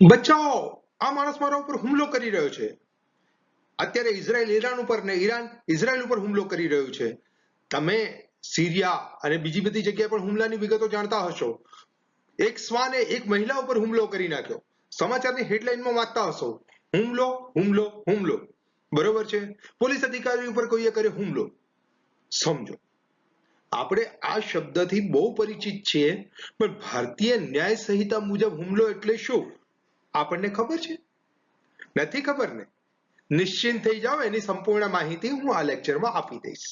બચાવો, આ માણસ મારા ઉપર હુમલો કરી રહ્યો છે. અત્યારે ઇઝરાયલ ઈરાન ઉપર ને ઈરાન ઇઝરાયલ ઉપર હુમલો કરી રહ્યું છે. તમે સિરિયા અને બીજી બધી જગ્યાએ પણ હુમલાની વિગતો જાણતા હશો. એક શ્વાને એક મહિલા ઉપર હુમલો કરી નાખ્યો. સમાચારની હેડલાઇનમાં વાંચતા હશો, હુમલો હુમલો હુમલો. બરોબર છે. પોલીસ અધિકારી ઉપર કોઈએ કર્યો હુમલો. સમજો, આપણે આ શબ્દથી બહુ પરિચિત છીએ, પણ ભારતીય ન્યાય સંહિતા મુજબ હુમલો એટલે શું આપણને ખબર છે? નથી ખબર ને? નિશ્ચિંત થઈ જાઓ, એની સંપૂર્ણ માહિતી હું આ લેક્ચરમાં આપી દઈશ.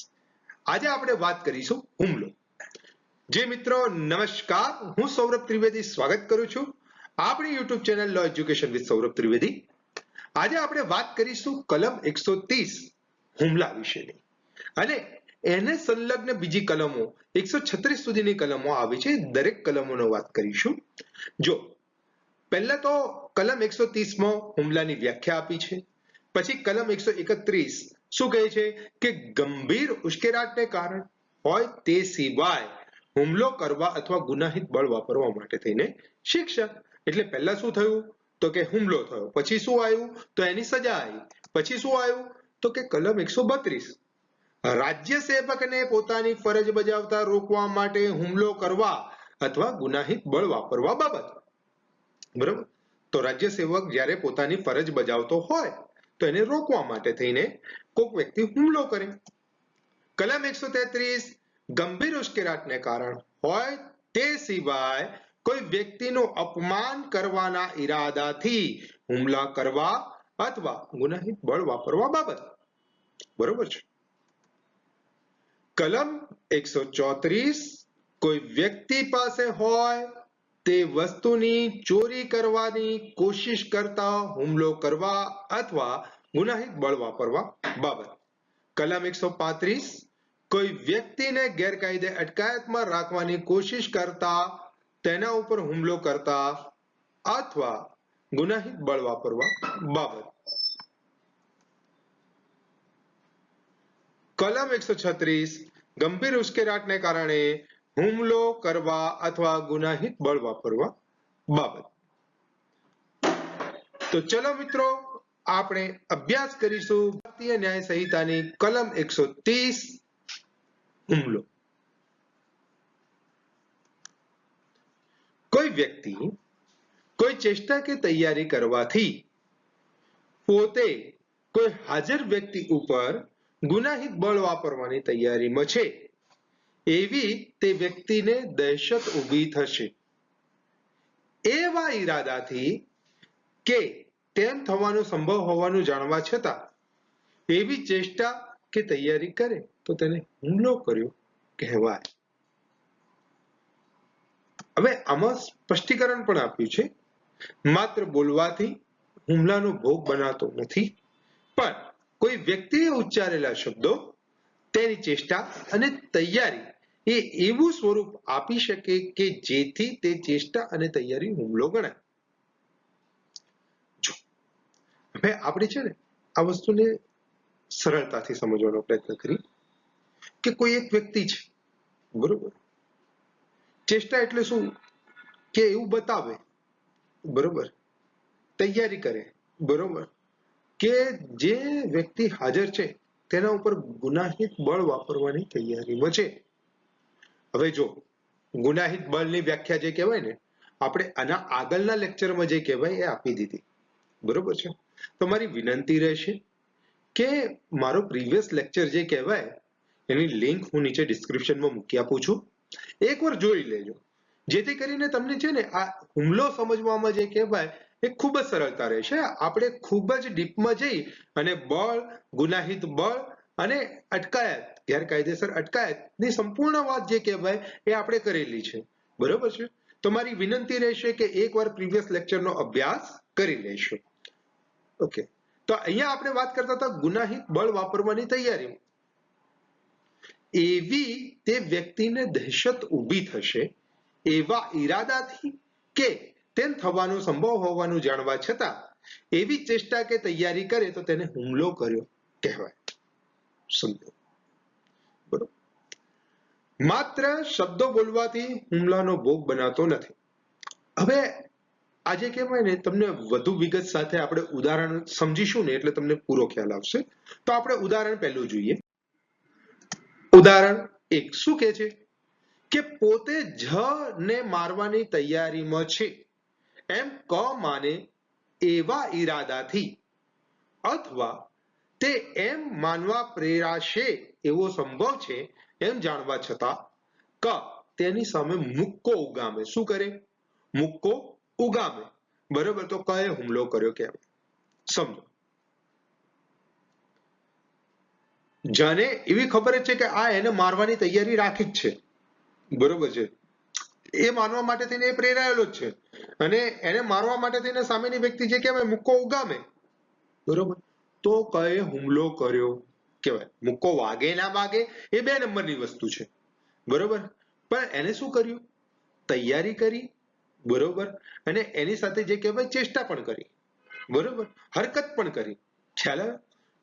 આજે આપણે વાત કરીશું હુમલો. જે મિત્રો નમસ્કાર, હું સૌરભ ત્રિવેદી સ્વાગત કરું છું આપણી YouTube channel law education with Saurabh Trivedi. આજે આપણે વાત કરીશું કલમ 130 હુમલા વિશેની, અને એને સંલગ્ન બીજી કલમો 136 સુધીની કલમો આવી છે. દરેક કલમોનો વાત કરીશું. જો પહેલા તો કલમ 130 માં હુમલાની વ્યાખ્યા આપી છે. પછી કલમ 131 શું કહે છે કે ગંભીર ઉશ્કેરાટને કારણ હોય તે સિવાય હુમલો કરવા અથવા ગુનાહિત બળ વાપરવા માટે થઈને શિક્ષા. એટલે પહેલા શું થયું તો કે હુમલો થયો, પછી શું આવ્યું તો એની સજા આવી, પછી શું આવ્યું તો કે કલમ 132 રાજ્ય સેવકને પોતાની ફરજ બજાવતા રોકવા માટે હુમલો કરવા અથવા ગુનાહિત બળ વાપરવા બાબત. બરાબર? તો રાજ્ય સેવક જ્યારે પોતાની ફરજ બજાવતો હોય તો એને રોકવા માટે થઈને કોઈક વ્યક્તિ હુમલો કરે. કલમ 133 ગંભીર ઉશ્કેરાટને કારણ હોય તે સિવાય કોઈ વ્યક્તિનું અપમાન કરવાના ઈરાદાથી હુમલા કરવા અથવા ગુનાહિત બળ વાપરવા બાબત. બરોબર છે. કલમ 134 કોઈ વ્યક્તિ પાસે હોય તે વસ્તુની ચોરી કરવાની કોશિશ કરતા હુમલો કરવા અથવા ગુનાહિત બળ વાપરવા બાબત. કલમ 135 કોઈ વ્યક્તિને ગેરકાયદે અટકાયતમાં રાખવાની કોશિશ કરતા તેના ઉપર હુમલો કરતા અથવા ગુનાહિત બળ વાપરવા બાબત. કલમ 136 ગંભીર ઉશ્કેરાટને કારણે હુમલો કરવા અથવા ગુનાહિત બળ વાપરવા બાબત. તો ચલો મિત્રો, આપણે અભ્યાસ કરીશું ભારતીય ન્યાય સંહિતાની કલમ 130 હુમલો. કોઈ વ્યક્તિ કોઈ ચેષ્ટા કે તૈયારી કરવાથી પોતે કોઈ હાજર વ્યક્તિ ઉપર ગુનાહિત બળ વાપરવાની તૈયારીમાં છે એવી તે વ્યક્તિને દહેશત ઊભી થશે એવા ઈરાદાથી કે તેમ થવાનો સંભવ હોવાનું જાણવા છતાં એવી ચેષ્ટા કે તૈયારી કરે તો તેને હુમલો કર્યો કહેવાય. હવે આમાં સ્પષ્ટીકરણ પણ આપ્યું છે. માત્ર બોલવાથી હુમલાનો ભોગ બનાતો નથી, પણ કોઈ વ્યક્તિએ ઉચ્ચારેલા શબ્દો, તેની ચેષ્ટા અને તૈયારી એ એવું સ્વરૂપ આપી શકે કે જેથી તે ચેષ્ટા અને તૈયારી હુમલો ગણાય. હવે આપણે છે ને આ વસ્તુને સરળતાથી સમજવાનો પ્રયત્ન કરીએ કે કોઈ એક વ્યક્તિ છે, બરોબર? ચેષ્ટા એટલે શું કે એવું બતાવે, બરોબર, તૈયારી કરે, બરોબર, કે જે વ્યક્તિ હાજર છે તેના ઉપર ગુનાહિત બળ વાપરવાની તૈયારીમાં છે. હવે જો ગુનાહિત બળની વ્યાખ્યા જે કહેવાય ને, આપણે આના આગળના લેક્ચરમાં જે કહેવાય એ આપી દીધી, બરોબર છે. તો મારી વિનંતી રહેશે કે મારો પ્રીવિયસ લેક્ચર જે કહેવાય એની લિંક હું નીચે ડિસ્ક્રિપ્શનમાં મૂકી આપું છું, એકવાર જોઈ લેજો, જેથી કરીને તમને છે ને આ હુમલો સમજવામાં જે કહેવાય એ ખૂબ જ સરળતા રહેશે. આપણે ખૂબ જ ડીપમાં જઈ અને બળ, ગુનાહિત બળ અને અટકાયત, ગેરકાયદેસર અટકાયતની સંપૂર્ણ વાત જે કહેવાય એ આપણે કરેલી છે, બરોબર છે. તો મારી વિનંતી રહેશે કે એકવાર પ્રીવિયસ લેક્ચરનો અભ્યાસ કરી લેશો. ઓકે, તો અહીંયા આપણે વાત કરતા હતા ગુનાહિત બળ વાપરવાની તૈયારી. એવી તે વ્યક્તિને દહેશત ઊભી થશે એવા ઈરાદાથી કે તેમ થવાનો સંભવ હોવાનું જાણવા છતાં એવી ચેષ્ટા કે તૈયારી કરે તો તેને હુમલો કર્યો કહેવાય. સમજો, બરોબર? માત્ર શબ્દો બોલવાથી હુમલાનો ભોગ બનાતો નથી. હવે આજે કહેવાય ને તમને વધુ વિગત સાથે આપણે ઉદાહરણ સમજીશું ને એટલે તમને પૂરો ખ્યાલ આવશે. તો આપણે ઉદાહરણ પહેલું જોઈએ. ઉદાહરણ 1 શું કહે છે કે પોતે જ ને મારવાની તૈયારીમાં છે એમ ક માને એવા ઈરાદાથી અથવા તે એમ માનવા પ્રેરાશે એવો સંભવ છે એમ જાણવા છતાં ક તેની સામે મુક્કો ઉગામે. શું કરે? મુક્કો ઉગામે. બરોબર. તો કએ હુમલો કર્યો કેમ? સમજો. જાને એવી ખબર જ છે કે આ એને મારવાની તૈયારી રાખી જ છે. બરોબર છે. એ માનવા માટે થઈને એ પ્રેરાયેલો જ છે અને એને મારવા માટે થઈને સામેની વ્યક્તિ જે કહેવાય મુક્કો ઉગામે. બરોબર. તો કએ હુમલો કર્યો કહેવાય. મુક્કો વાગે ના વાગે એ 2 નંબરની વસ્તુ છે. બરોબર. પણ એને શું કર્યું? તૈયારી કરી. બરોબર. અને એની સાથે જે કહેવાય ચેષ્ટા પણ કરી. બરોબર. હરકત પણ કરી. ખ્યાલ આવે?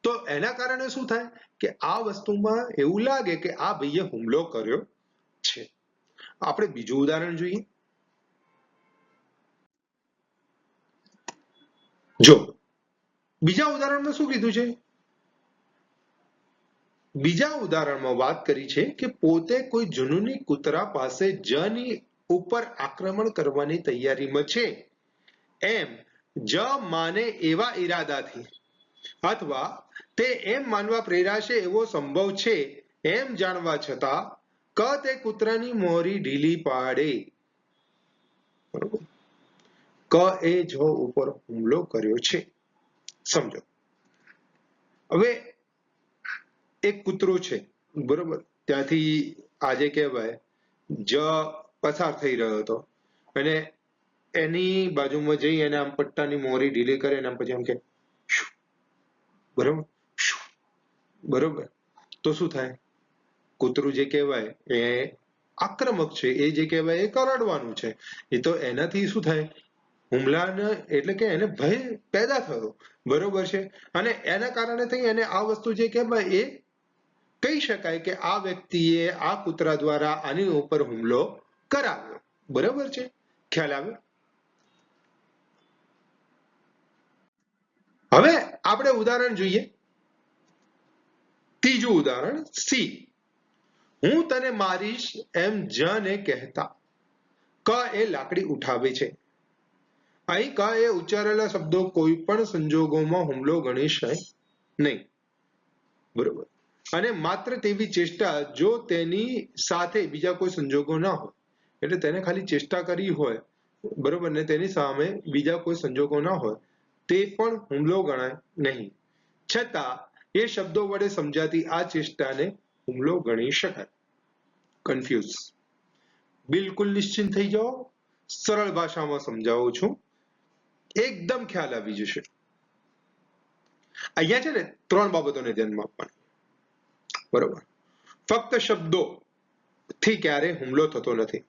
તો એના કારણે શું થાય કે આ વસ્તુમાં એવું લાગે કે આ ભાઈએ હુમલો કર્યો છે. આપણે બીજું ઉદાહરણ જોઈએ. જો બીજા ઉદાહરણમાં શું કીધું છે? બીજા ઉદાહરણમાં વાત કરી છે કે પોતે કોઈ જુનૂની કૂતરા પાસે જની ઉપર આક્રમણ કરવાની તૈયારીમાં છે એમ જ માને એવા ઈરાદાથી અથવા તે એમ માનવા પ્રેરાશે એવો સંભવ છે એમ જાણવા છતાં ક તે કૂતરાની મોરી ઢીલી પાડે. બરોબર. ક એ જ ઉપર હુમલો કર્યો છે. સમજો. હવે એક કૂતરો છે. બરોબર. ત્યાંથી આજે કહેવાય જ પસાર થઈ રહ્યો હતો અને એની બાજુમાં જઈ અને આમ પટ્ટાની મોરી ઢીલી કરે અને પછી આમ કે બરોબર. બરોબર. તો શું થાય? કૂતરું જે કહેવાય એ આક્રમક છે. એ જે કહેવાય એ કરડવાનું છે. એ તો એનાથી શું થાય? હુમલાને એટલે કે એને ભય પેદા થયો. બરોબર છે. અને એના કારણે થઈ અને આ વસ્તુ જે કહેવાય એ કહી શકાય કે આ વ્યક્તિએ આ કૂતરા દ્વારા આની ઉપર હુમલો કરાવ્યો. બરોબર છે. ખ્યાલ આવ્યો? હવે આપણે ઉદાહરણ જોઈએ. ત્રીજું ઉદાહરણ સી. હું તને મારીશ એમ જ ને કહેતા ક એ લાકડી ઉઠાવે છે. અહીં ક એ ઉચ્ચારેલા શબ્દો કોઈ પણ સંજોગોમાં હુમલો ગણી શકાય નહીં. બરોબર. અને માત્ર તેવી ચેષ્ટા જો તેની સાથે બીજા કોઈ સંજોગો ના હોય એટલે તેને ખાલી ચેષ્ટા કરી હોય. બરોબર. ને તેની સામે બીજા કોઈ સંજોગો ના હોય તે પણ હુમલો ગણાય નહીં. છતાં એ શબ્દો વડે સમજાતી આ ચેષ્ટાને હુમલો ગણી શકાય. કન્ફ્યુઝ? બિલકુલ નિશ્ચિંત થઈ જાઓ. સરળ ભાષામાં સમજાવું છું. એકદમ ખ્યાલ આવી જશે. અહીંયા છે ને 3 બાબતોને ધ્યાનમાં આપવાની. બરોબર. ફક્ત શબ્દો થી ક્યારે હુમલો થતો નથી.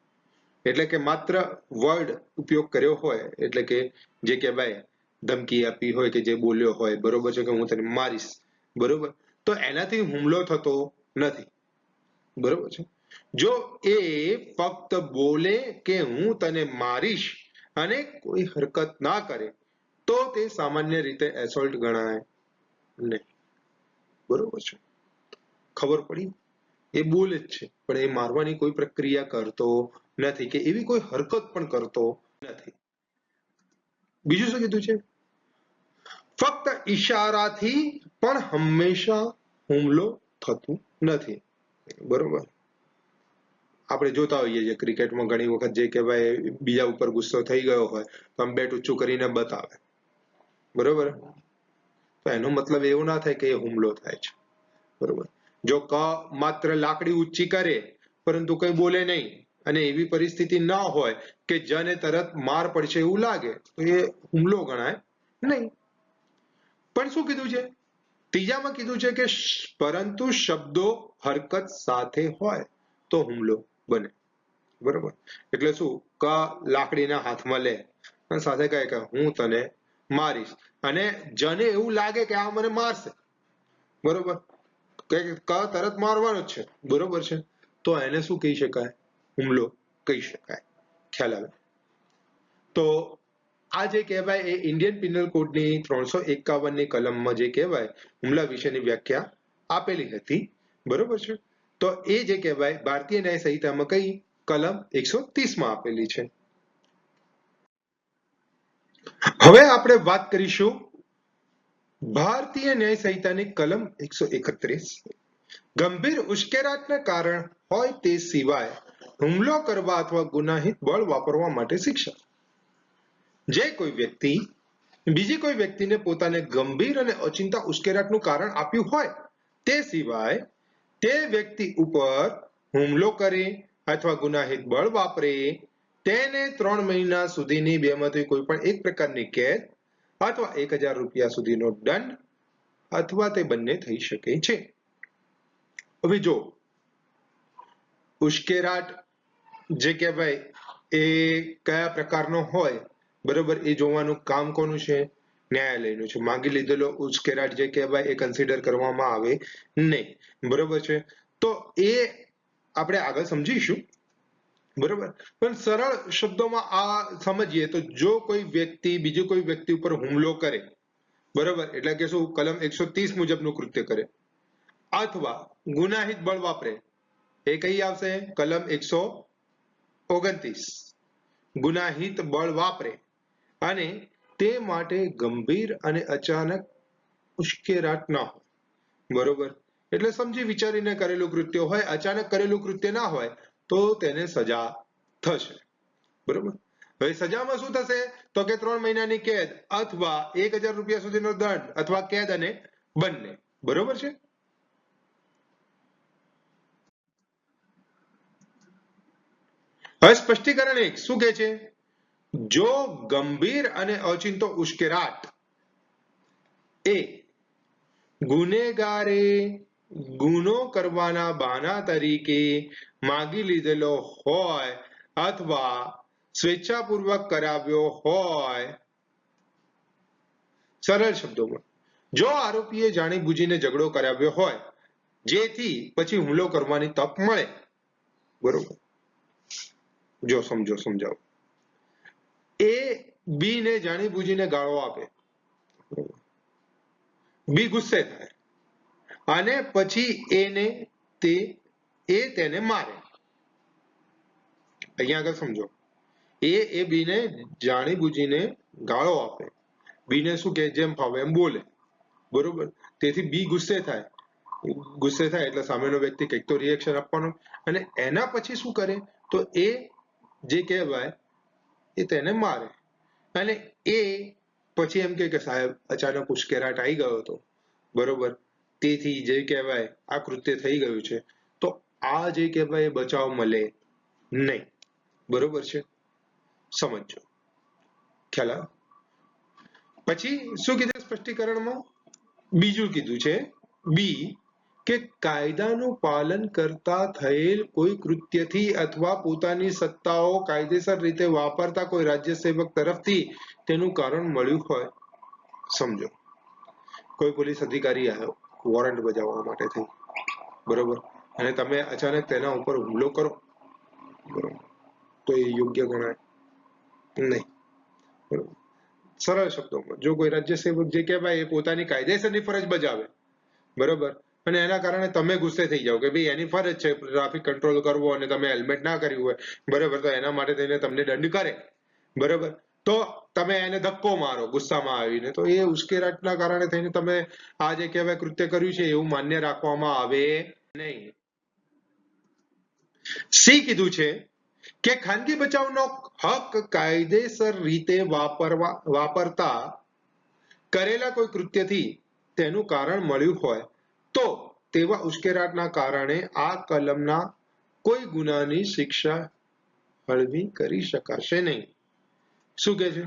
એટલે કે માત્ર વર્ડ ઉપયોગ કર્યો હોય એટલે કે જે કહેવાય ધમકી આપી હોય કે જે બોલ્યો હોય. બરોબર છે કે હું તને મારીશ. બરોબર. તો એનાથી હુમલો થતો નથી. બરોબર છે. જો એ ફક્ત બોલે કે હું તને મારીશ અને કોઈ હરકત ના કરે તો તે સામાન્ય રીતે એસોલ્ટ ગણાય નહીં. બરોબર છે. ખબર પડી? એ બોલે જ છે પણ એ મારવાની કોઈ પ્રક્રિયા કરતો નથી કે એવી કોઈ હરકત પણ કરતો નથી. બીજું શું કીધું છે? ફક્ત ઈશારાથી પણ હંમેશા હુમલો થતું નથી. બરોબર. આપણે જોતા હોઈએ છીએ ક્રિકેટમાં ઘણી વખત જે કહેવાય બીજા ઉપર ગુસ્સો થઈ ગયો હોય તો આમ બેટ ઊંચું કરીને બતાવે. બરોબર. તો એનો મતલબ એવો ના થાય કે એ હુમલો થાય છે. બરોબર. જો ક માત્ર લાકડી ઊંચી કરે પરંતુ કઈ બોલે નહીં અને એવી પરિસ્થિતિ ના હોય કે જને તરત માર પડશે એવું લાગે તો એ હુમલો ગણાય નહીં. પણ શું કીધું છે? ત્રીજામાં કીધું છે કે પરંતુ શબ્દો હરકત સાથે હોય તો હુમલો બને. બરોબર. એટલે શું? ક લાકડીના હાથમાં લે અને સાથે કહે કે હું તને મારીશ અને જને એવું લાગે કે આ મને મારશે. બરોબર. કે ક તરત મારવાનો જ છે. બરોબર છે. તો એને શું કહી શકાય? હુમલો કહી શકાય. ખ્યાલ આવે? તો આ જે કહેવાય એ ઇન્ડિયન પિનલ કોડની 351 ની કલમમાં જે કહેવાય હુમલા વિશેની વ્યાખ્યા આપેલી હતી, બરોબર છે. તો એ જે કહેવાય ભારતીય ન્યાય સંહિતામાં કઈ કલમ 130 માં આપેલી છે. હવે આપણે વાત કરીશું ભારતીય ન્યાય સંહિતાની કલમ 131, ગંભીર ઉશ્કેરાટને કારણ હોય તે સિવાય હુમલો કરવા અથવા ગુનાહિત બળ વાપરવા માટે શિક્ષા. જે કોઈ વ્યક્તિ બીજી કોઈ વ્યક્તિને પોતાને ગંભીર અને ઓચિંતા ઉશ્કેરાટનું કારણ આપ્યું હોય તે સિવાય તે વ્યક્તિ ઉપર હુમલો કરે અથવા ગુનાહિત બળ વાપરે તેને 3 મહિના સુધીની બેમાંથી કોઈ પણ એક પ્રકારની કેદ અથવા 1000 રૂપિયા સુધીનો દંડ અથવા તે બંને થઈ શકે છે. હવે જો ઉશ્કેરાટ જે કહેવાય એ કયા પ્રકારનો હોય, બરોબર, એ જોવાનું કામ કોનું છે? ન્યાયાલયનું છે. માંગી લીધેલો ઉશ્કેરાટ જે કહેવાય એ કન્સિડર કરવામાં આવે નહીં, બરોબર છે. તો એ આપણે આગળ સમજીશું, બરોબર. પણ સરળ શબ્દોમાં આ સમજીએ તો જો કોઈ વ્યક્તિ બીજી કોઈ વ્યક્તિ ઉપર હુમલો કરે, બરોબર, એટલે કે શું, કલમ 130 મુજબનું કૃત્ય કરે અથવા ગુનાહિત બળ વાપરે, એ કઈ આવશે? કલમ 129, ગુનાહિત બળ વાપરે અને તે માટે ગંભીર અને અચાનક ઉશ્કેરાટ ન હોય, બરોબર. એટલે સમજી વિચારીને કરેલું કૃત્ય હોય, અચાનક કરેલું કૃત્ય ના હોય તો તેને સજા થશે, બરોબર. હવે સજામાં શું થશે? તો કે 3 મહિનાની કેદ અથવા 1000 રૂપિયા સુધીનો દંડ અથવા કેદ અને બંને, બરોબર છે. હવે સ્પષ્ટીકરણ 1 શું કહે છે? જો ગંભીર અને ઓચિંતો ઉશ્કેરાટ એ ગુનેગારે ગુનો કરવાના બહાના તરીકે માંગી લીધેલો હોય અથવા સ્વેચ્છાપૂર્વક કરાવ્યો હોય, સરળ શબ્દોમાં જો આરોપીએ જાણીબૂજીને ઝઘડો કરાવ્યો હોય જેથી પછી હુમલો કરવાની તક મળે, બરોબર. જો સમજાવો. એ બી ને જાણીબૂજીને ગાળો આપે, બી ગુસ્સે થાય અને પછી તેને મારે. અહીંયા આગળ સમજો, એ બી ને જાણીબૂજીને ગાળો આપે, બી ને શું કે જેમ ફાવે એમ બોલે, બરોબર. તેથી બી ગુસ્સે થાય એટલે સામેનો વ્યક્તિ કંઈક તો રિએક્શન આપવાનું, અને એના પછી શું કરે? તો એ જે કહેવાય એ તેને મારે અને એ પછી એમ કે સાહેબ અચાનક ઉશ્કેરાટ આવી ગયો હતો, બરોબર, તેથી જે કહેવાય આ કૃત્ય થઈ ગયું છે, તો આ જે કહેવાય બચાવ મળે નહીં, બરોબર છે. સમજો, ખ્યાલ આવ્યો? પછી શું કીધું સ્પષ્ટીકરણમાં? બીજું કીધું છે બી કે કાયદાનું પાલન કરતા થયેલ કોઈ કૃત્યથી અથવા પોતાની સત્તાઓ કાયદેસર રીતે વાપરતા કોઈ રાજ્ય સેવક તરફથી તેનું કારણ મળ્યું હોય. સમજો, કોઈ પોલીસ અધિકારી આવ્યો વોરંટ બજાવવા માટે થઈ, બરોબર, અને તમે અચાનક તેના ઉપર હુમલો કરો, બરોબર, તો એ યોગ્ય ગણાય નહીં, બરોબર. સરળ શબ્દોમાં જો કોઈ રાજ્ય સેવક જે કહેવાય એ પોતાની કાયદેસરની ફરજ બજાવે, બરોબર, અને એના કારણે તમે ગુસ્સે થઈ જાઓ કે ભાઈ એની ફરજ છે ટ્રાફિક કંટ્રોલ કરવો અને તમે હેલ્મેટ ના કર્યું હોય, બરોબર, તો એના માટે થઈને તમને દંડ કરે, બરોબર, તો તમે એને ધક્કો મારો ગુસ્સામાં આવીને, તો એ ઉશ્કેરાટના કારણે થઈને તમે આ જે કહેવાય કૃત્ય કર્યું છે એવું માન્ય રાખવામાં આવે નહીં. સી કીધું છે કે ખાનગી બચાવનો હક કાયદેસર રીતે વાપરતા કરેલા કોઈ કૃત્યથી તેનું કારણ મળ્યું હોય તો તેવા ઉશ્કેરાટના કારણે આ કલમના કોઈ ગુનાની શિક્ષા હળવી કરી શકાશે નહીં. શું કહે છે?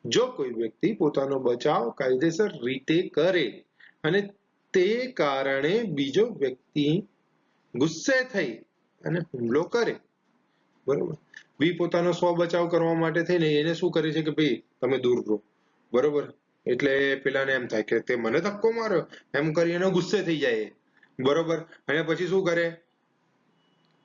જો કોઈ વ્યક્તિ પોતાનો બચાવ કાયદેસર રીતે કરે અને તે કારણે બીજો વ્યક્તિ ગુસ્સે થઈ અને હુમલો કરે, બરોબર, બી પોતાનો સ્વ બચાવ કરવા માટે થઈને એને શું કરે છે કે ભાઈ તમે દૂર રહો, બરોબર, એટલે પેલાને એમ થાય કે તે મને ધક્કો માર્યો એમ કરી એનો ગુસ્સે થઈ જાય, બરોબર, અને પછી શું કરે?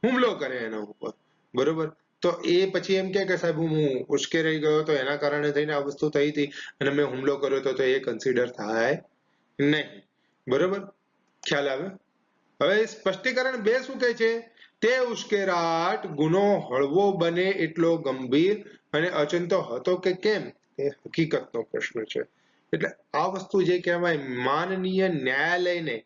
હુમલો કરે એના ઉપર, બરોબર. તો એ પછી એમ કે સાહેબ હું ઉશ્કેરાઈ ગયો તો એના કારણે થઈને આ વસ્તુ થઈ હતી અને મેં હુમલો કર્યો તો એ કન્સિડર થાય નહીં. બરોબર, ખ્યાલ આવે? હવે સ્પષ્ટીકરણ 2 શું કહે છે? તે ઉશ્કેરાટ ગુનો હળવો બને એટલો ગંભીર અને અચંતો હતો કે કેમ એ હકીકતનો પ્રશ્ન છે. એટલે આ વસ્તુ જે કહેવાય માનનીય ન્યાયાલયને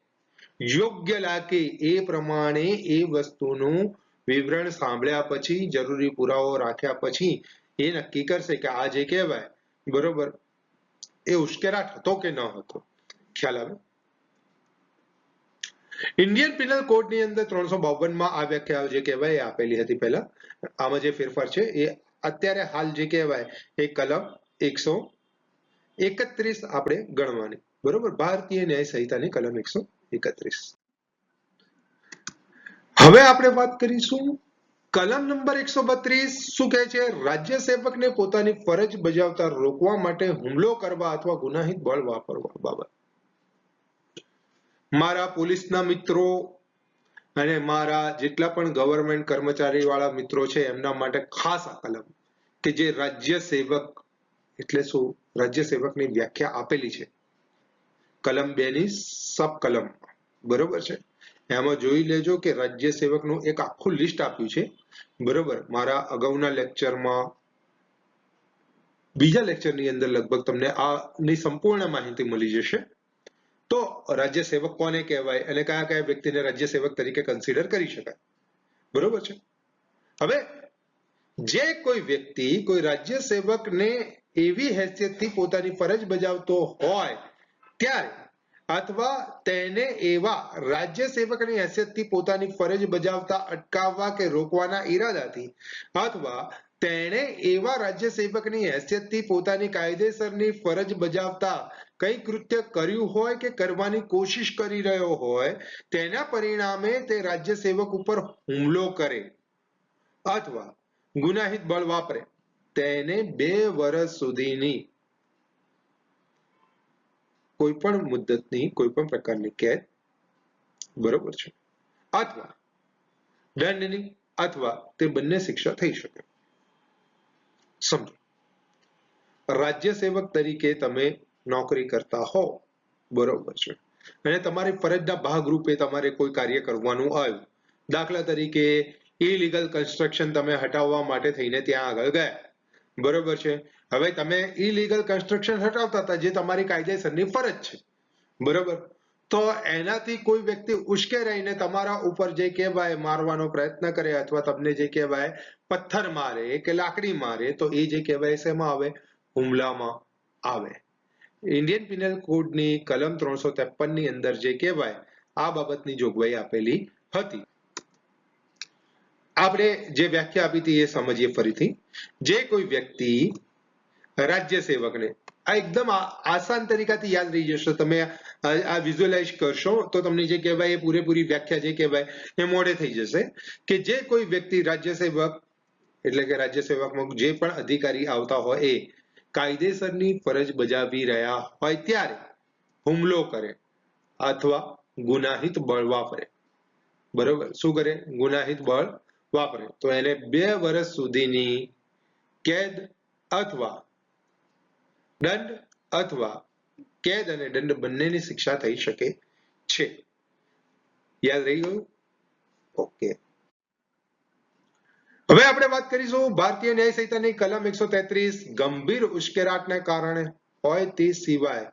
યોગ્ય લાગે એ પ્રમાણે એ વસ્તુનું વિવરણ સાંભળ્યા પછી, જરૂરી પુરાવો રાખ્યા પછી એ નક્કી કરશે કે આ જે કહેવાય બરોબર એ ઉશ્કેરાટ હતો કે ન હતો. ખ્યાલ આવે? ઇન્ડિયન પિનલ કોડની અંદર 352 માં આ વ્યાખ્યા જે કહેવાય એ આપેલી હતી પહેલા. આમાં જે ફેરફાર છે એ અત્યારે હાલ જે કહેવાય એ કલમ 131 આપણે ગણવાની. બરોબર, ભારતીય ન્યાય સંહિતાની કલમ 131. હવે આપણે વાત કરીશું કલમ નંબર 132 શું કહે છે? રાજ્ય સેવકને પોતાની ફરજ બજાવતા રોકવા માટે હુમલો કરવા અથવા ગુનાહિત બળ વાપરવા બાબત. મારા પોલીસના મિત્રો અને મારા જેટલા પણ ગવર્નમેન્ટ કર્મચારી વાળા મિત્રો છે એમના માટે ખાસ આ કલમ કે જે રાજ્ય સેવક એટલે શું, રાજ્ય સેવકની વ્યાખ્યા આપેલી છે કલમ 2 ની સબ કલમ. બરોબર છે, એમાં જોઈ લેજો કે રાજ્ય સેવકનું એક આખું લિસ્ટ આપ્યું છે. બરોબર, મારા અગાઉના લેક્ચરમાં બીજા લેક્ચરની અંદર લગભગ તમને આની સંપૂર્ણ માહિતી મળી જશે. તો રાજ્ય સેવક કોને કહેવાય અને કયા કયા વ્યક્તિને રાજ્ય સેવક તરીકે કન્સિડર કરી શકાય. બરોબર છે. હવે જે કોઈ વ્યક્તિ કોઈ રાજ્ય સેવકને એવી હેસિયતથી પોતાની ફરજ બજાવતો હોય ત્યારે અથવા તેને એવા રાજ્ય સેવકની હેસિયતથી પોતાની ફરજ બજાવતા અટકાવવા કે રોકવાના ઈરાદાથી અથવા તેણે એવા રાજ્ય સેવકની હેસિયતથી પોતાની કાયદેસરની ફરજ બજાવતા કઈ કૃત્ય કર્યું હોય કે કરવાની કોશિશ કરી રહ્યો હોય તેના પરિણામે તે રાજ્ય સેવક ઉપર હુમલો કરે અથવા ગુનાહિત બળ વાપરે તેને 2 વર્ષ સુધીની કોઈ પણ મુદ્દતની કોઈ પણ પ્રકારની કેદ, બરોબર છે, અથવા દંડની અથવા તે બંને શિક્ષા થઈ શકે. સમજો, રાજ્ય સેવક તરીકે તમે નોકરી કરતા હો, બરોબર છે, અને તમારી ફરજના ભાગરૂપે તમારે કોઈ કાર્ય કરવાનું આવ્યું. દાખલા તરીકે ઇલીગલ કન્સ્ટ્રક્શન તમે હટાવવા માટે થઈને ત્યાં આગળ ગયા. બરોબર છે, હવે તમે ઇલીગલ કન્સ્ટ્રક્શન હટાવતા હતા જે તમારી કાયદેસરની ફરજ છે. બરોબર, તો એનાથી કોઈ વ્યક્તિ ઉશ્કેરાઈને તમારા ઉપર જે કહેવાય મારવાનો પ્રયત્ન કરે અથવા તમને જે કહેવાય પથ્થર મારે કે લાકડી મારે તો એ જે કહેવાય શેમાં આવે? હુમલામાં આવે. ઇન્ડિયન પિનલ કોડની કલમ 353 ની અંદર જે કહેવાય આ બાબતની જોગવાઈ આપેલી હતી. આપણે જે વ્યાખ્યા આપી હતી એ સમજીએ ફરીથી. જે કોઈ વ્યક્તિ રાજ્ય સેવકને, આ એકદમ આસાન તરીકાથી યાદ રહી જશે, તમે આ વિઝ્યુઅલાઇઝ કરશો તો તમને જે કહેવાય એ પૂરેપૂરી વ્યાખ્યા જે કહેવાય એ મોડે થઈ જશે કે જે કોઈ વ્યક્તિ રાજ્ય સેવક એટલે કે રાજ્ય સેવકમાં જે પણ અધિકારી આવતા હોય એ કાયદેસરની ફરજ બજાવી રહ્યા હોય ત્યારે હુમલો કરે અથવા ગુનાહિત બળ વાપરે. બરોબર, શું કરે? ગુનાહિત બળ વાપરે તો એને 2 વર્ષ સુધીની કેદ અથવા દંડ અથવા કેદ અને દંડ બંનેની શિક્ષા થઈ શકે છે. યાદ રહી ગયું? ઓકે. હવે આપણે વાત કરીશું ભારતીય ન્યાય સંહિતાની કલમ 133 ગંભીર ઉશ્કેરાટને કારણે હોય તે સિવાય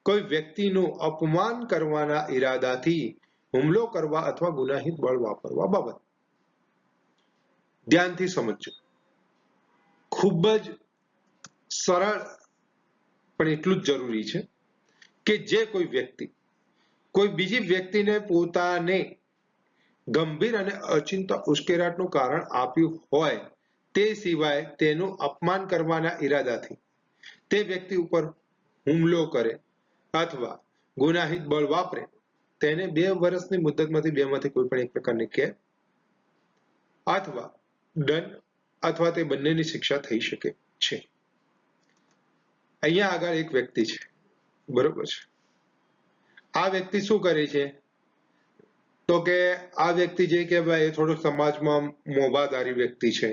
કોઈ વ્યક્તિનું અપમાન કરવાના ઈરાદાથી હુમલો કરવા અથવા ગુનાહિત બળ વાપરવા બાબત. ધ્યાનથી સમજજો, ખૂબ જ સરળ પણ એટલું જ જરૂરી છે કે જે કોઈ વ્યક્તિ કોઈ બીજી વ્યક્તિને પોતાને ગંભીર અને અચિંતા ઉશ્કેરાટનું કારણ આપ્યું હોય તે સિવાય તેનું અપમાન કરવાના ઈરાદાથી તે વ્યક્તિ ઉપર હુમલો કરે અથવા ગુનાહિત બળ વાપરે તેને 2 વર્ષની મુદ્દતમાંથી 2 માંથી કોઈ પણ એક પ્રકારની કેદ અથવા દંડ અથવા તે બંનેની શિક્ષા થઈ શકે છે. અહીંયા આગળ એક વ્યક્તિ છે, બરોબર છે, આ વ્યક્તિ શું કરે છે તો કે આ વ્યક્તિ જે કહેવાય એ થોડો સમાજમાં મોભાદારી વ્યક્તિ છે.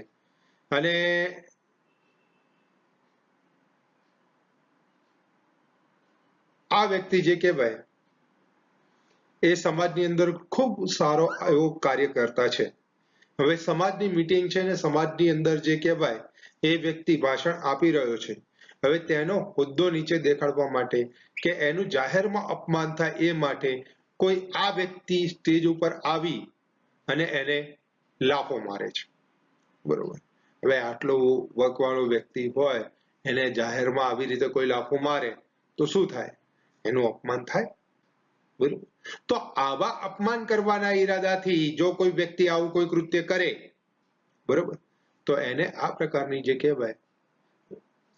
અને આ વ્યક્તિ જે કહેવાય એ સમાજની અંદર ખૂબ સારો એવો કાર્યકર્તા છે. હવે સમાજની મીટિંગ છે ને સમાજની અંદર જે કહેવાય એ વ્યક્તિ ભાષણ આપી રહ્યો છે. હવે તેનો હોદ્દો નીચે દેખાડવા માટે કે એનું જાહેરમાં અપમાન થાય એ માટે કોઈ આ વ્યક્તિ સ્ટેજ ઉપર આવી અને એને લાફો મારે છે. બરોબર. હવે આટલો વકવાળો વ્યક્તિ હોય એને જાહેરમાં આવી રીતે કોઈ લાફો મારે તો શું થાય? એનું અપમાન થાય. બરોબર. તો આવા અપમાન કરવાના ઈરાદાથી જો કોઈ વ્યક્તિ આવું કોઈ કૃત્ય કરે, બરોબર, તો એને આ પ્રકારની જે કહેવાય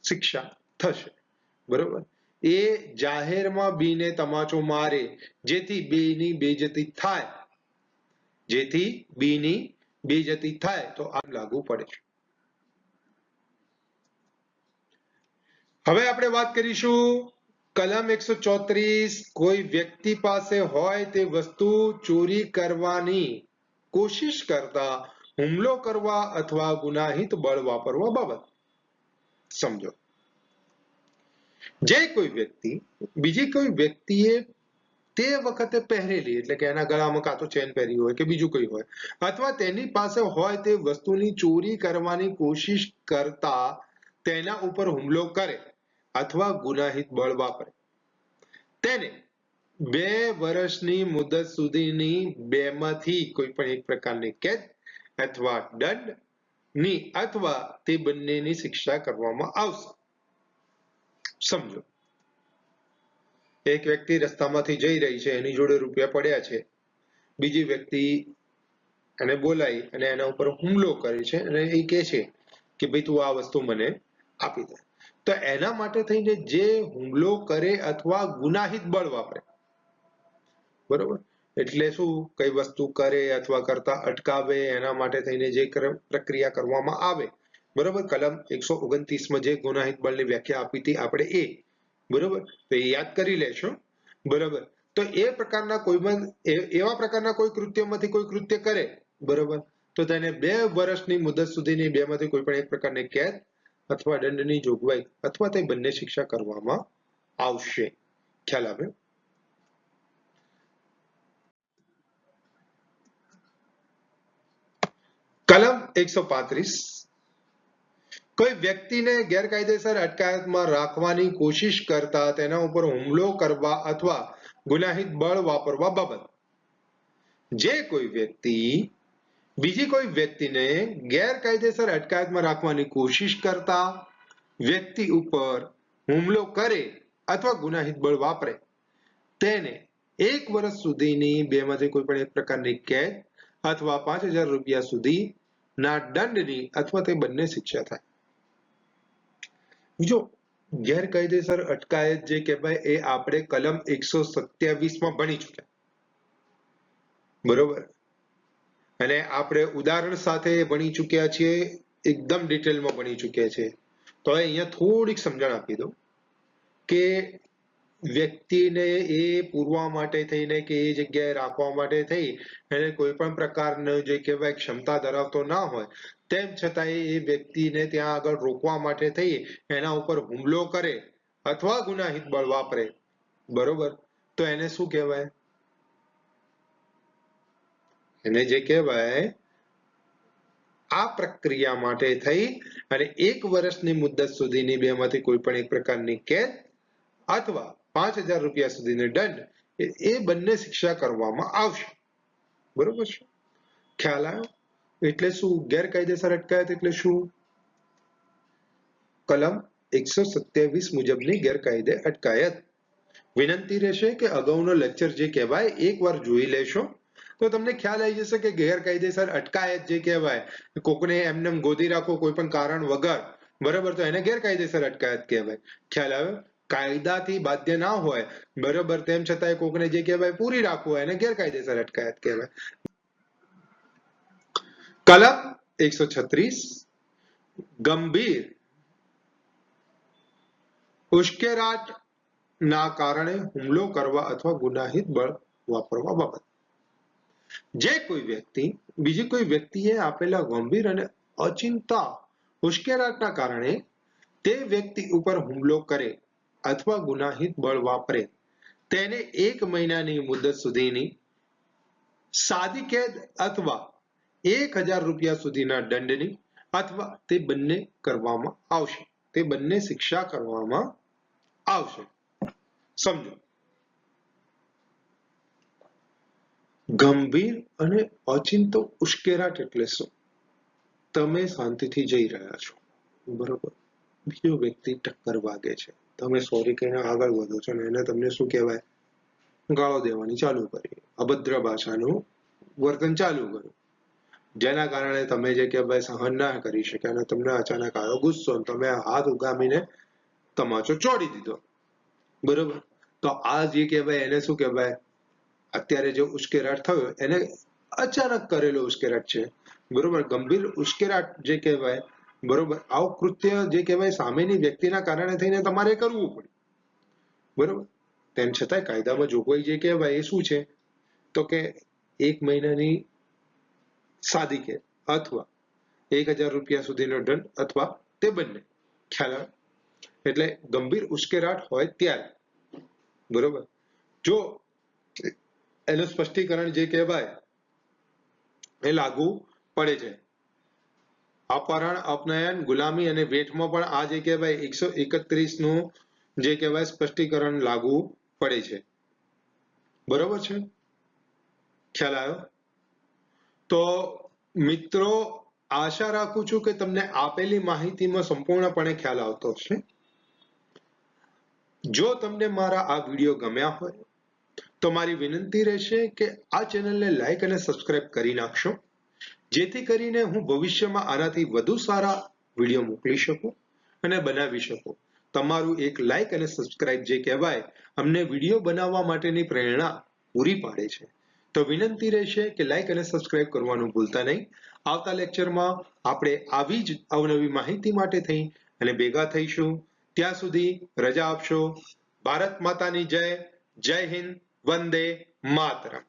શિક્ષા થશે. બરોબર. એ જાહેરમાં બીને તમાચો મારે જેથી બેની બેઇજ્જતી થાય, જેથી બેની બેઇજ્જતી થાય તો આ લાગુ પડે છે. હવે આપણે વાત કરીશું કલમ 134. કોઈ વ્યક્તિ પાસે હોય તે વસ્તુ ચોરી કરવાની કોશિશ કરતા હુમલો કરવા અથવા ગુનાહિત બળ વાપરવા બાબત. સમજો, જે કોઈ વ્યક્તિ બીજી કોઈ વ્યક્તિએ તે વખતે પહેરેલી, એટલે કે એના ગળામાં કાં તો ચેન પહેરી હોય કે બીજું કંઈ હોય, અથવા તેની પાસે હોય તે વસ્તુની ચોરી કરવાની કોશિશ કરતા તેના ઉપર હુમલો કરે અથવા ગુનાહિત બળ વાપરે, તેને 2 વર્ષની મુદત સુધીની બેમાંથી કોઈ પણ એક પ્રકારની કેદ અથવા દંડની અથવા તે બંનેની શિક્ષા કરવામાં આવશે. સમજો, એક વ્યક્તિ રસ્તામાંથી જઈ રહી છે, એની જોડે રૂપિયા પડ્યા છે, બીજી વ્યક્તિ એને બોલાવી અને એના ઉપર હુમલો કરે છે અને એ કહે છે કે ભાઈ તું આ વસ્તુ મને આપી દે. તો એના માટે થઈને જે હુમલો કરે અથવા ગુનાહિત બળ વાપરે, બરોબર, એટલે શું, કઈ વસ્તુ કરે અથવા કરતા અટકાવે એના માટે થઈને જે પ્રક્રિયા કરવામાં આવે, બરોબર, કલમ 129 માં જે ગુનાહિત બળની વ્યાખ્યા આપી હતી આપણે એ, બરોબર, તો એ યાદ કરી લેશો. બરોબર. તો એ પ્રકારના કોઈ પણ એવા પ્રકારના કોઈ કૃત્યમાંથી કોઈ કૃત્ય કરે, બરોબર, તો તેને 2 વર્ષની મુદત સુધીની બેમાંથી કોઈ પણ એક પ્રકારની કેદ અથવા દંડની જોગવાઈ અથવા તે બંને શિક્ષા કરવામાં આવશે. ખ્યાલ આવ્યો? કલમ 135. કોઈ વ્યક્તિને ગેરકાયદેસર અટકાયતમાં રાખવાની કોશિશ કરતા તેના ઉપર હુમલો કરવા અથવા ગુનાહિત બળ વાપરવા બાબત. જે કોઈ વ્યક્તિ બીજી કોઈ વ્યક્તિને ગેરકાયદેસર અટકાયતમાં રાખવાની કોશિશ કરતા વ્યક્તિ ઉપર હુમલો કરે અથવા ગુનાહિત બળ વાપરે, તેને 1 વર્ષ સુધીની બેમાંથી કોઈ પણ એક પ્રકારની કેદ અથવા 5,000 રૂપિયા સુધીના દંડની અથવા તે બંને શિક્ષા થાય. જો ગેરકાયદેસર અટકાયત જે કહેવાય એ આપણે કલમ 127 માં ભણી ચૂક્યા, બરોબર, અને આપણે ઉદાહરણ સાથે ભણી ચૂક્યા છીએ, એકદમ ડિટેલમાં ભણી ચૂક્યા છે. તો અહીંયા થોડીક સમજણ આપી દઉં કે વ્યક્તિને એ પૂરવા માટે થઈને કે એ જગ્યાએ રાખવા માટે થઈ એને કોઈ પણ પ્રકારનો જે કહેવાય ક્ષમતા ધરાવતો ના હોય, તેમ છતાં એ વ્યક્તિને ત્યાં આગળ રોકવા માટે થઈ એના ઉપર હુમલો કરે અથવા ગુનાહિત બળ વાપરે, બરોબર, તો એને શું કહેવાય? એને જે કહેવાય આ પ્રક્રિયા માટે થઈ અને 1 વર્ષની મુદત સુધીની બેમાંથી કોઈ પણ એક પ્રકારની કેદ અથવા 5,000 રૂપિયા સુધીનો દંડ એ બંને શિક્ષા કરવામાં આવશે. બરોબર છે? ખ્યાલ આવ્યો? એટલે શું ગેરકાયદેસર અટકાયત એટલે શું? કલમ 127 મુજબની ગેરકાયદે અટકાયત. વિનંતી રહેશે કે અગાઉનો લેક્ચર જે કહેવાય એકવાર જોઈ લેશો તો તમને ખ્યાલ આવી જશે કે ગેરકાયદેસર અટકાયત જે કહેવાય, કોકને એમને ગોદી રાખો કોઈ પણ કારણ વગર, બરોબર, તો એને ગેરકાયદેસર અટકાયત કહેવાય. ખ્યાલ આવ્યો? કાયદાથી બાધ્ય ના હોય, બરોબર, તેમ છતાંય કોકને જે કહેવાય પૂરી રાખવું એને ગેરકાયદેસર અટકાયત કહેવાય. કલમ 136. ગંભીર ઉશ્કેરાટ ના કારણે હુમલો કરવા અથવા ગુનાહિત બળ વાપરવા બાબત. જે કોઈ વ્યક્તિ બીજી કોઈ વ્યક્તિએ આપેલા ગંભીર અને અચિંતા ઉશ્કેરાટના કારણે તે વ્યક્તિ ઉપર હુમલો કરે અથવા ગુનાહિત બળ વાપરે તેને 1 મહિનાની મુદત સુધીની સાદી કેદ અથવા 1000 રૂપિયા સુધીના દંડની અથવા તે બંને કરવામાં આવશે. તે બંને શિક્ષા કરવામાં આવશે. સમજો. ગંભીર અને ઓચિંતો ઉશ્કેરાટ એટલે શું? તમે શાંતિથી જઈ રહ્યા છો, બરોબર, બીજો વ્યક્તિ ટક્કર વાગે છે, તમે સોરી કહીને આગળ વધો છો અને એને તમને શું કહેવાય, ગાળો દેવાની ચાલુ કરી, અભદ્ર ભાષાનું વર્તન ચાલુ કર્યું, જેના કારણે તમે જે કે ભાઈ સહન ના કરી શક્યા અને તમને અચાનક આવ્યો ગુસ્સો, તમે હાથ ઉગામીને તમાચો ચોડી દીધો, બરોબર. તો આ જે કહેવાય એને શું કહેવાય, અત્યારે જે ઉશ્કેરાટ થયો એને અચાનક કરેલો ઉશ્કેરાટ છે, બરોબર. ગંભીર ઉશ્કેરાટ જે કહેવાય, બરોબર, આવું કૃત્ય જે કહેવાય સામેની વ્યક્તિના કારણે થઈને તમારે કરવું પડે, બરોબર. તેમ છતાં કાયદામાં જોગવાઈ જે કહેવાય એ શું છે, તો કે 1 મહિનાની સાદી કેદ અથવા 1000 રૂપિયા સુધીનો દંડ અથવા તે બંને. ખ્યાલ આવે? એટલે ગંભીર ઉશ્કેરાટ હોય ત્યારે, બરોબર, જો એનું સ્પષ્ટીકરણ જે કહેવાય એ લાગુ પડે છે. અપહરણ, અપનયન, ગુલામી અને વેઠમાં પણ આ જે કહેવાય 131 નું જે કહેવાય સ્પષ્ટીકરણ લાગુ પડે છે, બરોબર છે. ખ્યાલ આવ્યો? તો મિત્રો, આશા રાખું છું કે તમને આપેલી માહિતીમાં સંપૂર્ણપણે ખ્યાલ આવતો હશે. જો તમને મારા આ વિડીયો ગમ્યા હોય તો મારી વિનંતી રહેશે કે આ ચેનલને લાઈક અને સબસ્ક્રાઇબ કરી નાખશો, જેથી કરીને હું ભવિષ્યમાં આનાથી વધુ સારા વિડીયો મોકલી શકું અને બનાવી શકું. તમારું એક લાઈક અને સબસ્ક્રાઇબ જે કહેવાય અમને વિડીયો બનાવવા માટેની પ્રેરણા પૂરી પાડે છે. તો વિનંતી રહેશે કે લાઈક અને સબસ્ક્રાઇબ કરવાનું ભૂલતા નહીં. આવતા લેક્ચરમાં આપણે આવી જ અવનવી માહિતી માટે થઈ અને ભેગા થઈશું. ત્યાં સુધી રજા આપશો. ભારત માતાની જય. જય હિન્દ. વંદે માતરમ.